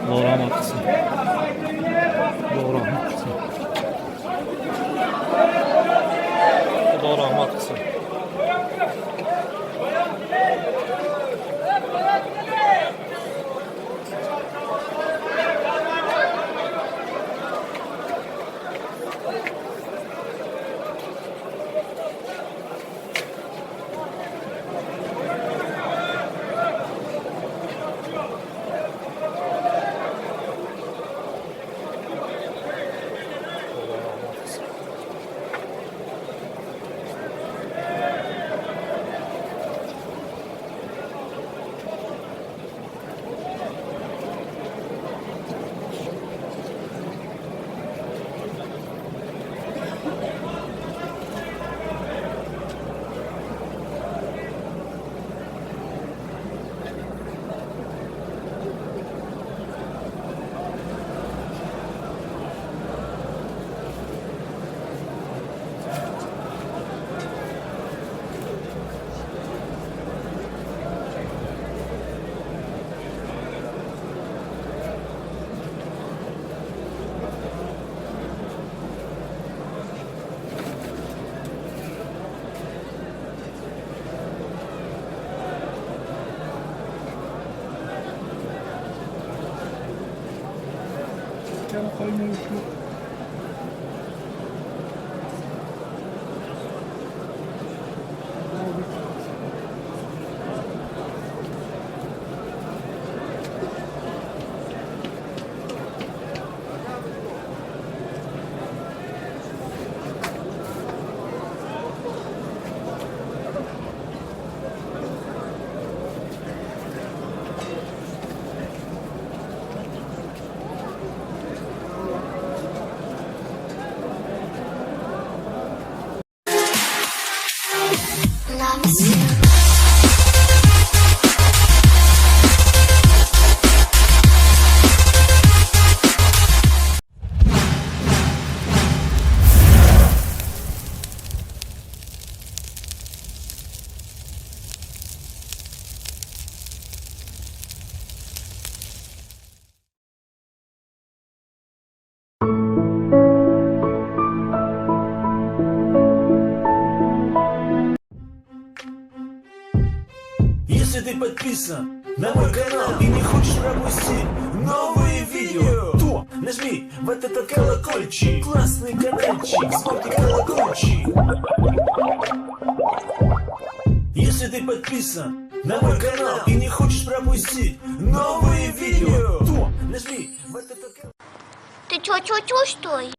Doğru haklısın. Doğru haklısın. Doğru haklısın. Если ты подписан на мой канал и не хочешь пропустить новые видео, то нажми вот этот колокольчик, классный каналчик, смотри колокольчик. Если ты подписан на мой канал и не хочешь пропустить новые видео, то нажми вот этот колокольчик. Ты чё, что ли?